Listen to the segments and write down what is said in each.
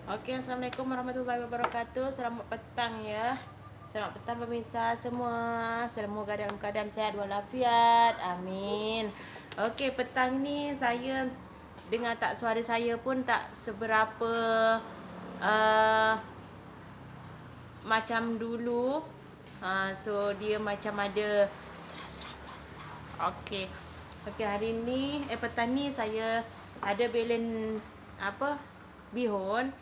Okey, Assalamualaikum warahmatullahi wabarakatuh. Selamat petang ya. Selamat petang pemirsa semua. Semoga dalam keadaan sehat walafiat. Amin. Okey, petang ni saya dengar tak suara saya pun tak seberapa uh, macam dulu. So dia macam ada seram-seram basah. Okey. Okey, hari ni petang ni saya ada belen apa? Bihun.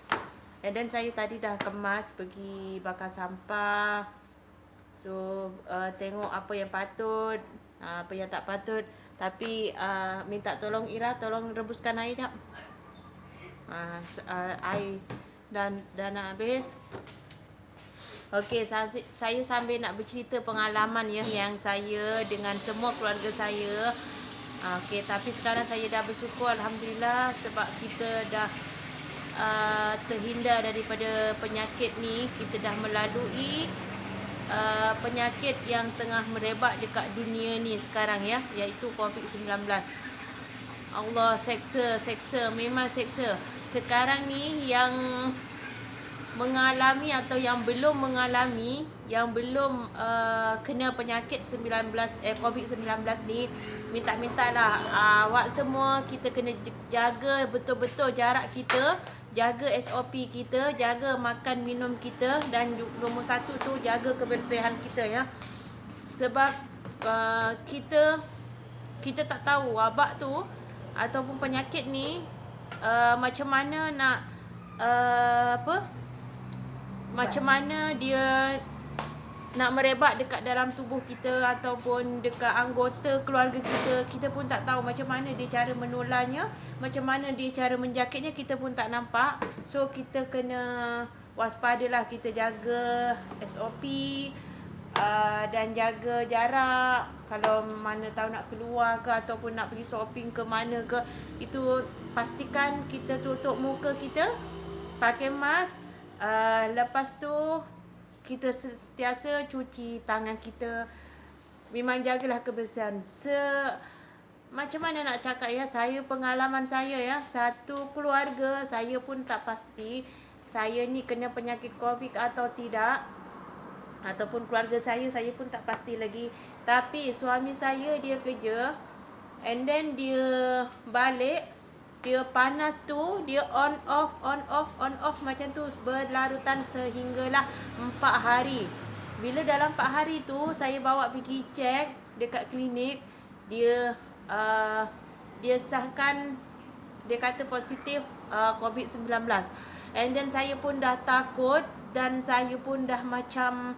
Dan saya tadi dah kemas pergi bakar sampah. So tengok apa yang patut, apa yang tak patut. Tapi minta tolong Ira, tolong rebuskan air jap. Air dan habis. Okey, saya sambil nak bercerita pengalaman ya yang saya dengan semua keluarga saya. Okey, tapi sekarang saya dah bersyukur alhamdulillah sebab kita dah terhindar daripada penyakit ni. Kita dah melalui penyakit yang tengah merebak dekat dunia ni sekarang ya, iaitu COVID-19. Allah, seksa, memang seksa. Sekarang ni yang mengalami atau yang belum mengalami, yang belum kena penyakit COVID-19 ni, minta-mintalah awak semua kita kena jaga betul-betul jarak kita, jaga SOP kita, jaga makan minum kita, dan nombor satu tu jaga kebersihan kita ya. Sebab kita tak tahu wabak tu ataupun penyakit ni macam mana nak macam mana dia nak merebak dekat dalam tubuh kita ataupun dekat anggota keluarga kita. Kita pun tak tahu macam mana dia cara menularnya, macam mana dia cara menjakitnya, kita pun tak nampak. So kita kena waspadalah, kita jaga SOP dan jaga jarak. Kalau mana tahu nak keluar ke ataupun nak pergi shopping ke mana ke, itu pastikan kita tutup muka kita, pakai mask. Lepas tu kita sentiasa cuci tangan kita. Memang jagalah kebersihan. Macam mana nak cakap ya, saya pengalaman saya ya, satu keluarga saya pun tak pasti saya ni kena penyakit COVID atau tidak, ataupun keluarga saya pun tak pasti lagi. Tapi suami saya dia kerja, and then dia balik, dia panas tu, dia on off macam tu berlarutan sehinggalah 4 hari. Bila dalam 4 hari tu saya bawa pergi check dekat klinik, dia sahkan, dia kata positif COVID-19. And then saya pun dah takut dan saya pun dah macam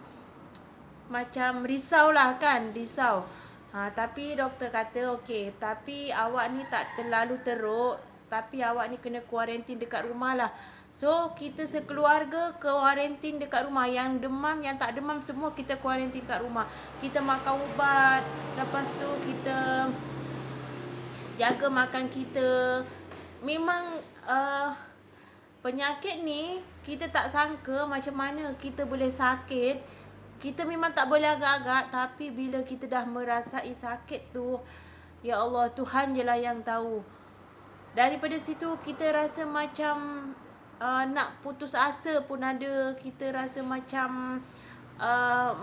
risau lah kan, risau. Tapi doktor kata okey, tapi awak ni tak terlalu teruk, tapi awak ni kena kuarantin dekat rumah lah. So kita sekeluarga kuarantin dekat rumah. Yang demam, yang tak demam, semua kita kuarantin dekat rumah. Kita makan ubat, lepas tu kita jaga makan kita. Memang penyakit ni kita tak sangka macam mana kita boleh sakit. Kita memang tak boleh agak-agak, tapi bila kita dah merasai sakit tu, ya Allah, Tuhan je lah yang tahu. Daripada situ kita rasa macam nak putus asa pun ada. Kita rasa macam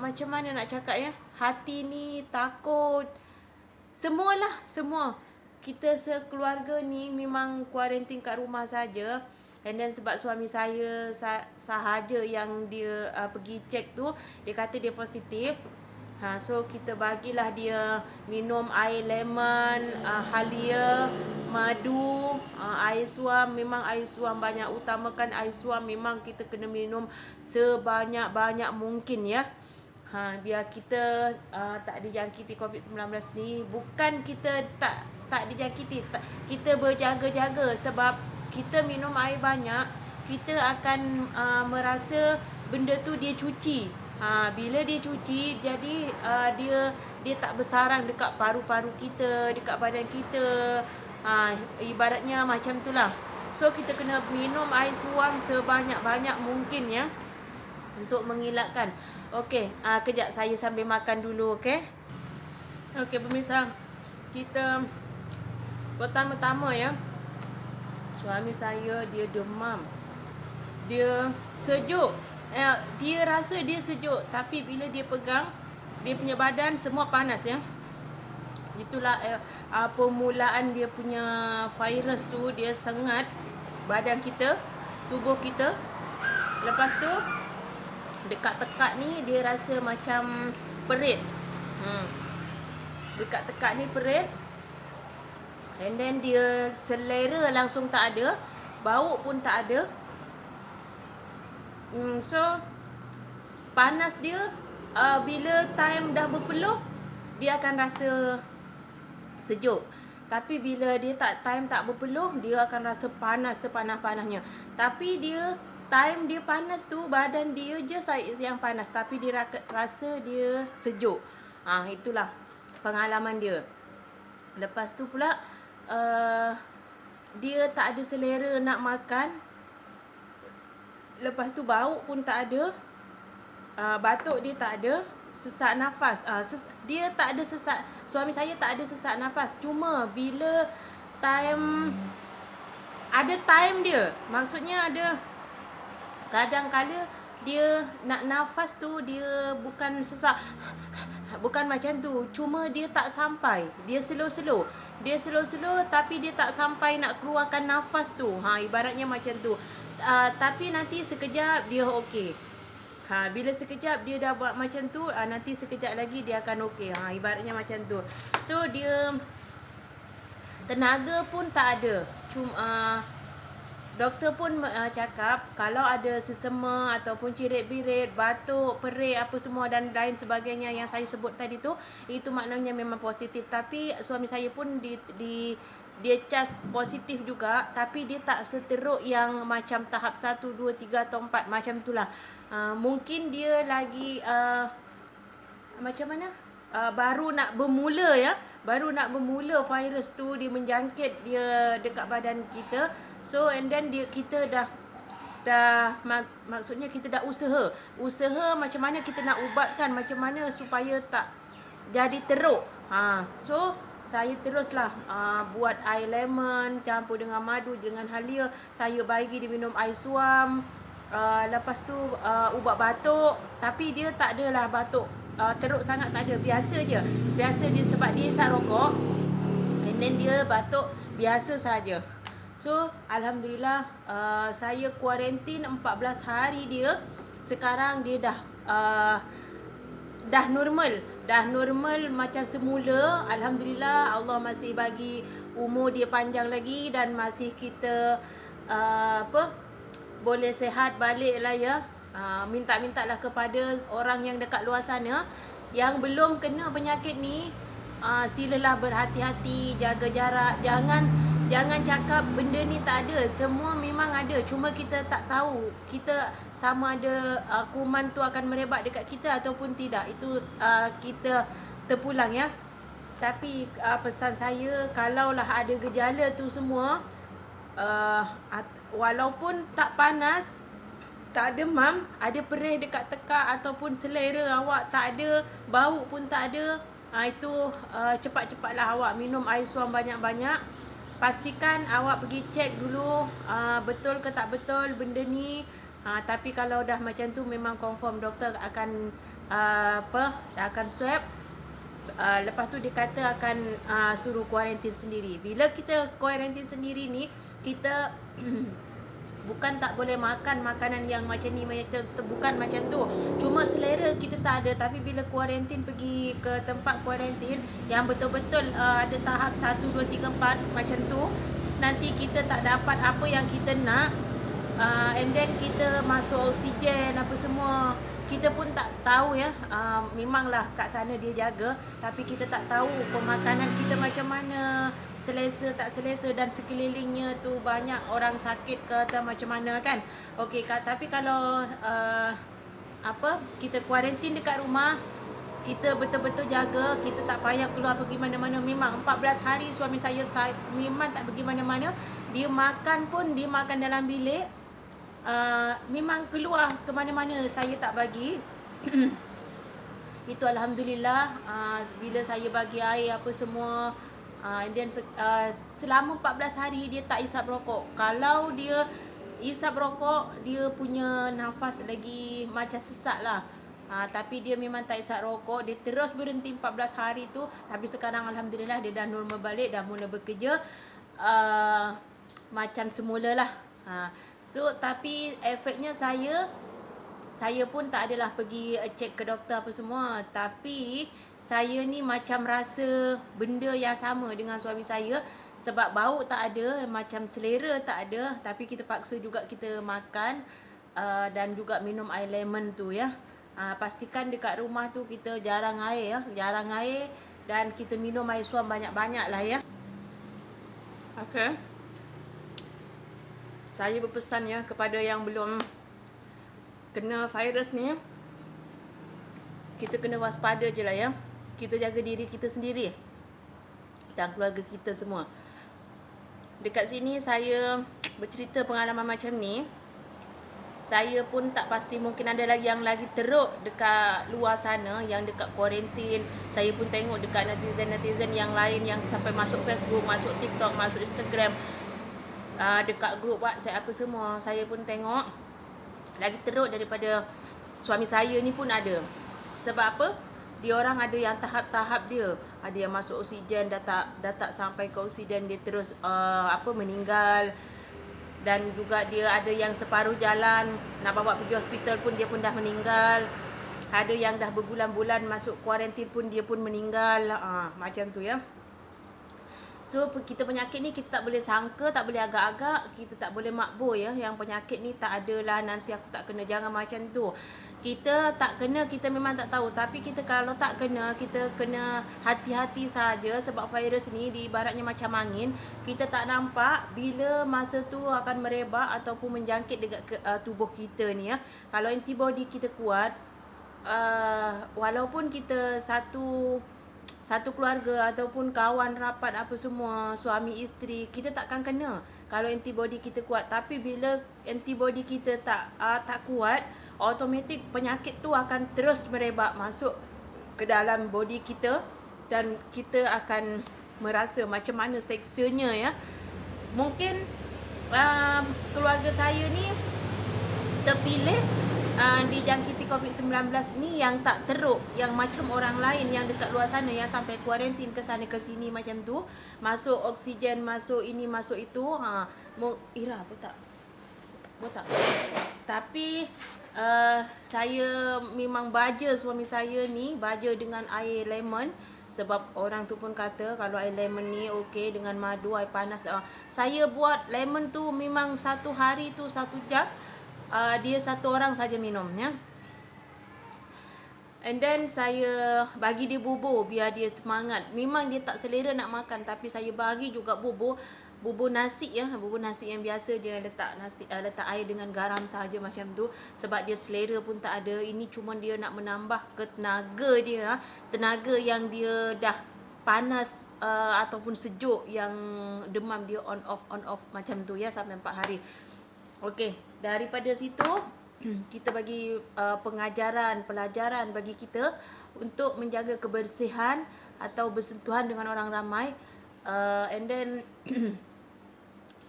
macam mana nak cakap ya, hati ni takut. Semualah, semua. Kita sekeluarga ni memang kuarantin kat rumah saja. And then sebab suami saya sahaja yang dia pergi check tu, dia kata dia positif. So kita bagilah dia minum air lemon, halia, madu, air suam. Memang air suam banyak, utamakan air suam. Memang kita kena minum sebanyak-banyak mungkin ya. Biar kita tak dijangkiti COVID-19 ni. Bukan kita tak dijangkiti, kita berjaga-jaga. Sebab kita minum air banyak, kita akan merasa benda tu dia cuci. Bila dia cuci, jadi dia tak bersarang dekat paru-paru kita, dekat badan kita. Ibaratnya macam itulah. So kita kena minum air suam sebanyak-banyak mungkin ya, untuk mengelakkan. Okey, kejap saya sambil makan dulu, okey. Okey pemirsa, kita pertama-tama ya, suami saya dia demam. dia sejuk. Dia rasa dia sejuk, tapi bila dia pegang, dia punya badan semua panas ya. Itulah permulaan dia punya virus tu, dia sengat badan kita, tubuh kita. Lepas tu dekat tekak ni dia rasa macam perit. Dekat tekak ni perit. And then dia selera langsung tak ada, bau pun tak ada. So panas dia bila time dah berpeluh, dia akan rasa sejuk. Tapi bila dia time tak berpeluh, dia akan rasa panas sepanas-panasnya. Tapi dia time dia panas tu, badan dia je yang panas, tapi dia rasa dia sejuk. Itulah pengalaman dia. Lepas tu pula dia tak ada selera nak makan. Lepas tu bau pun tak ada. Batuk dia tak ada. Sesak nafas. Dia tak ada sesak. Suami saya tak ada sesak nafas. Cuma bila time, ada time dia. Maksudnya ada kadang-kala dia nak nafas tu, dia bukan sesak, bukan macam tu. Cuma dia tak sampai. Dia slow-slow. Dia slow-slow tapi dia tak sampai nak keluarkan nafas tu. Ibaratnya macam tu. Tapi nanti sekejap dia okey. Bila sekejap dia dah buat macam tu, nanti sekejap lagi dia akan okey. Ibaratnya macam tu. So dia tenaga pun tak ada. Cuma doktor pun cakap kalau ada sesama ataupun cirit-birit, batuk, perik apa semua dan lain sebagainya yang saya sebut tadi tu, itu maknanya memang positif. Tapi suami saya pun dia cas positif juga, tapi dia tak seteruk yang macam tahap 1, 2, 3 atau 4 macam itulah. Mungkin dia lagi macam mana? Baru nak bermula ya. Baru nak bermula virus tu dia menjangkit dia dekat badan kita. So and then kita dah maksudnya kita dah usaha macam mana kita nak ubatkan, macam mana supaya tak jadi teruk. So saya teruslah buat air lemon campur dengan madu dengan halia. Saya bagi dia minum air suam. Lepas tu ubat batuk, tapi dia tak adalah batuk teruk sangat, tak ada, biasa je. Biasa dia sebab dia isap rokok, and then dia batuk biasa saja. So alhamdulillah saya kuarantin 14 hari dia. Sekarang dia dah normal macam semula. Alhamdulillah, Allah masih bagi umur dia panjang lagi dan masih kita boleh sihat balik lah ya. Minta-mintalah kepada orang yang dekat luar sana yang belum kena penyakit ni, silalah berhati-hati, jaga jarak. Jangan cakap benda ni tak ada. Semua memang ada, cuma kita tak tahu kita sama ada kuman tu akan merebak dekat kita ataupun tidak. Itu kita terpulang ya. Tapi pesan saya, kalaulah ada gejala tu semua, walaupun tak panas, tak demam, ada perih dekat tekak ataupun selera awak tak ada, bau pun tak ada, itu cepat-cepatlah awak minum air suam banyak-banyak. Pastikan awak pergi cek dulu betul ke tak betul benda ni. Tapi kalau dah macam tu memang confirm doktor akan akan swab. Lepas tu dia kata akan suruh kuarantin sendiri. Bila kita kuarantin sendiri ni, kita bukan tak boleh makan makanan yang macam ni, bukan macam tu. Cuma selera kita tak ada. Tapi bila kuarantin, pergi ke tempat kuarantin yang betul-betul ada tahap 1, 2, 3, 4 macam tu, nanti kita tak dapat apa yang kita nak. And then kita masuk oksigen apa semua, kita pun tak tahu ya. Memanglah kat sana dia jaga, tapi kita tak tahu pemakanan kita macam mana, selesa tak selesa, dan sekelilingnya tu banyak orang sakit ke atau macam mana kan. Okey, tapi kalau kita kuarantin dekat rumah, kita betul-betul jaga, kita tak payah keluar pergi mana-mana. Memang 14 hari suami saya memang tak pergi mana-mana. Dia makan pun dia makan dalam bilik. Memang keluar ke mana-mana saya tak bagi. Itu alhamdulillah. Bila saya bagi air apa semua, dan selama 14 hari dia tak isap rokok. Kalau dia Isap rokok, dia punya nafas lagi macam sesak lah. Tapi dia memang tak isap rokok. Dia terus berhenti 14 hari tu. Tapi sekarang Alhamdulillah dia dah normal balik. Dah mula bekerja macam semula lah. So tapi efeknya saya pun tak adalah pergi check ke doktor apa semua. Tapi saya ni macam rasa benda yang sama dengan suami saya. Sebab bau tak ada, macam selera tak ada. Tapi kita paksa juga kita makan dan juga minum air lemon tu ya. Pastikan dekat rumah tu kita jarang air ya. Jarang air dan kita minum air suam banyak-banyak lah ya. Okay. Saya berpesan ya kepada yang belum kena virus ni, kita kena waspada je lah ya. Kita jaga diri kita sendiri dan keluarga kita semua. Dekat sini saya bercerita pengalaman macam ni. Saya pun tak pasti, mungkin ada lagi yang lagi teruk dekat luar sana, yang dekat kuarantin. Saya pun tengok dekat netizen-netizen yang lain yang sampai masuk Facebook, masuk TikTok, masuk Instagram, dekat grup WhatsApp apa semua. Saya pun tengok lagi teruk daripada suami saya ni pun ada. Sebab apa? Dia orang ada yang tahap-tahap dia. Ada yang masuk oksigen dah tak sampai ke oksigen, dia terus meninggal. Dan juga dia ada yang separuh jalan nak bawa pergi hospital pun dia pun dah meninggal. Ada yang dah berbulan-bulan masuk kuarantin pun dia pun meninggal. Macam tu ya. So kita penyakit ni kita tak boleh sangka, tak boleh agak-agak, kita tak boleh makbul ya. Yang penyakit ni tak adalah nanti aku tak kena, jangan macam tu. Kita tak kena, kita memang tak tahu. Tapi kita kalau tak kena, kita kena hati-hati saja. Sebab virus ni ibaratnya macam angin. Kita tak nampak bila masa tu akan merebak ataupun menjangkit dekat tubuh kita ni ya. Kalau antibody kita kuat, walaupun kita satu keluarga ataupun kawan rapat apa semua, suami isteri, kita takkan kena kalau antibody kita kuat. Tapi bila antibody kita tak kuat, automatik penyakit tu akan terus merebak masuk ke dalam body kita dan kita akan merasa macam mana seksanya ya. Mungkin keluarga saya ni terpilih dijangkiti COVID-19 ni yang tak teruk, yang macam orang lain yang dekat luar sana yang sampai kuarantin ke sana ke sini macam tu, masuk oksigen, masuk ini, masuk itu. Ira apa tak? Tapi saya memang baja suami saya ni, baja dengan air lemon. Sebab orang tu pun kata kalau air lemon ni okey dengan madu, air panas. Saya buat lemon tu memang satu hari tu 1 jam. Dia satu orang saja minumnya. And then saya bagi dia bubur biar dia semangat. Memang dia tak selera nak makan, tapi saya bagi juga bubur nasi ya, bubur nasi yang biasa dia letak nasi, letak air dengan garam saja macam tu. Sebab dia selera pun tak ada. Ini cuma dia nak menambah ke tenaga yang dia dah panas ataupun sejuk, yang demam dia on off macam tu ya, sampai 4 hari. Okey, daripada situ kita bagi pelajaran bagi kita untuk menjaga kebersihan atau bersentuhan dengan orang ramai. And then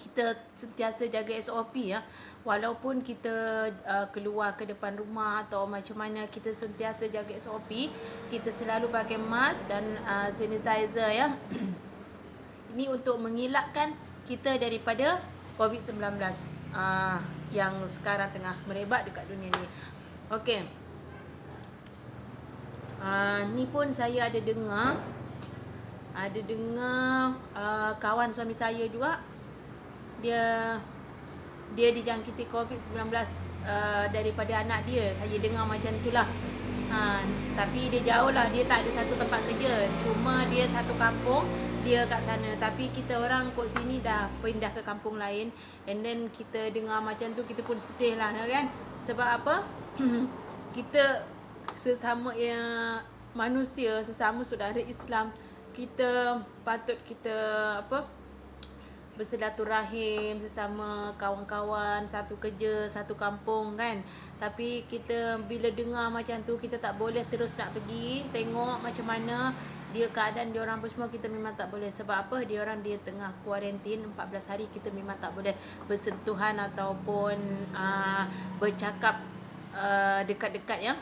kita sentiasa jaga SOP ya. Walaupun kita keluar ke depan rumah atau macam mana, kita sentiasa jaga SOP. Kita selalu pakai mask dan sanitizer ya. Ini untuk mengelakkan kita daripada COVID-19 yang sekarang tengah merebak dekat dunia ni. Okey. Ni pun saya ada dengar kawan suami saya juga, dia dijangkiti COVID-19 daripada anak dia. Saya dengar macam itulah. Tapi dia jauh lah, dia tak ada satu tempat kerja, cuma dia satu kampung, dia kat sana. Tapi kita orang kat sini dah pindah ke kampung lain. And then kita dengar macam tu, kita pun sedih lah kan. Sebab apa? Kita sesama manusia, sesama saudara Islam, kita patut kita bersilaturahim sesama kawan-kawan, satu kerja, satu kampung kan. Tapi kita bila dengar macam tu, kita tak boleh terus nak pergi tengok macam mana. dia keadaan dia orang pun semua kita memang tak boleh. Sebab apa? Dia orang dia tengah kuarantin 14 hari, kita memang tak boleh bersentuhan ataupun bercakap dekat-dekat ya.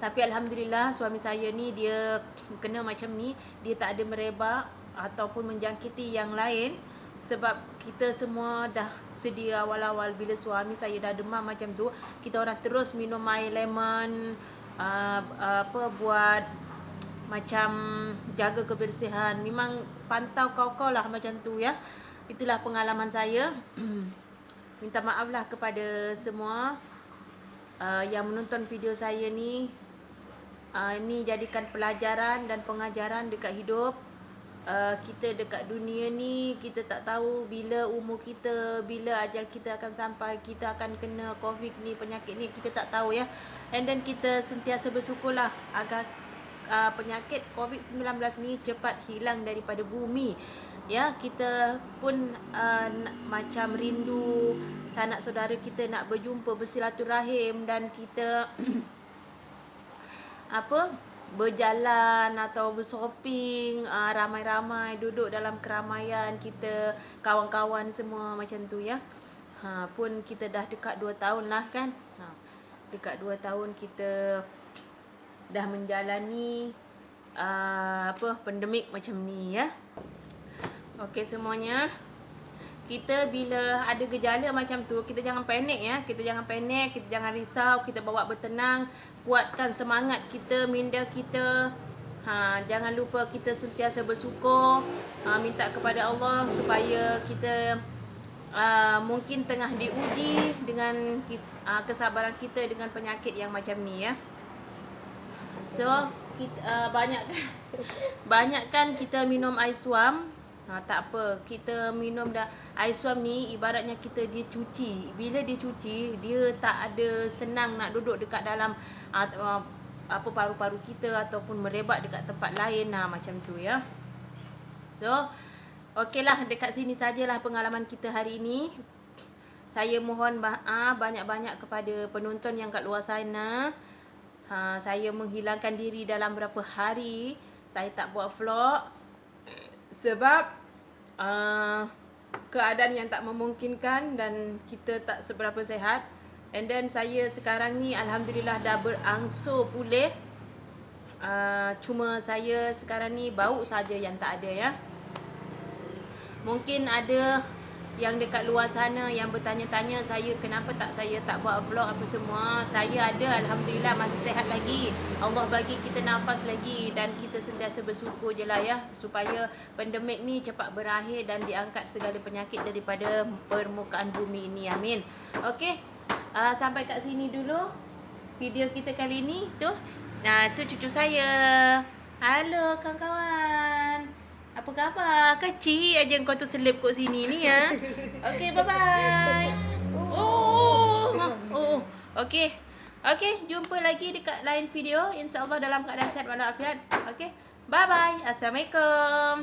Tapi alhamdulillah suami saya ni dia kena macam ni, dia tak ada merebak ataupun menjangkiti yang lain. Sebab kita semua dah sedia awal-awal bila suami saya dah demam macam tu, kita orang terus minum air lemon, buat macam jaga kebersihan. Memang pantau kau-kau lah macam tu ya. Itulah pengalaman saya. Minta maaf lah kepada semua yang menonton video saya ni. Ini jadikan pelajaran dan pengajaran dekat hidup. Kita dekat dunia ni, kita tak tahu bila umur kita, bila ajal kita akan sampai, kita akan kena COVID ni, penyakit ni, kita tak tahu ya. And then kita sentiasa bersyukurlah agar penyakit COVID-19 ni cepat hilang daripada bumi. Ya, kita pun macam rindu sanak saudara kita nak berjumpa, bersilaturahim, dan kita berjalan atau bershopping, ramai-ramai duduk dalam keramaian kita, kawan-kawan semua macam tu ya. Pun kita dah dekat 2 tahun lah kan. Dekat 2 tahun kita dah menjalani pandemik macam ni ya. Okey semuanya, kita bila ada gejala macam tu, kita jangan panik ya. Kita jangan panik, kita jangan risau, kita bawa bertenang, kuatkan semangat kita, minda kita. Jangan lupa kita sentiasa bersyukur, minta kepada Allah supaya kita mungkin tengah diuji dengan kesabaran kita dengan penyakit yang macam ni ya. So kita, banyakkan kita minum air suam. Tak apa, kita minum dah air suam ni ibaratnya kita dia cuci. Bila dia cuci, dia tak ada senang nak duduk dekat dalam paru-paru kita ataupun merebak dekat tempat lain macam tu ya. So okeylah, dekat sini sajalah pengalaman kita hari ini. Saya mohon banyak-banyak kepada penonton yang kat luar sana. Saya menghilangkan diri dalam berapa hari. Saya tak buat vlog sebab keadaan yang tak memungkinkan dan kita tak seberapa sihat. And then saya sekarang ni alhamdulillah dah berangsur pulih. Cuma saya sekarang ni bau saja yang tak ada ya. Mungkin ada yang dekat luar sana yang bertanya-tanya saya kenapa saya tak buat vlog apa semua. Saya ada, alhamdulillah masih sihat lagi. Allah bagi kita nafas lagi dan kita sentiasa bersyukur je lah ya, supaya pandemik ni cepat berakhir dan diangkat segala penyakit daripada permukaan bumi ini. Amin. Okey, sampai kat sini dulu video kita kali ni. Tu cucu saya. Halo kawan-kawan. Apa khabar? Kecil aja kau tu selip kat sini ni ya. Okey, bye-bye. Okey. Okey, jumpa lagi dekat lain video. InsyaAllah dalam keadaan sihat walafiat. Okey. Bye-bye. Assalamualaikum.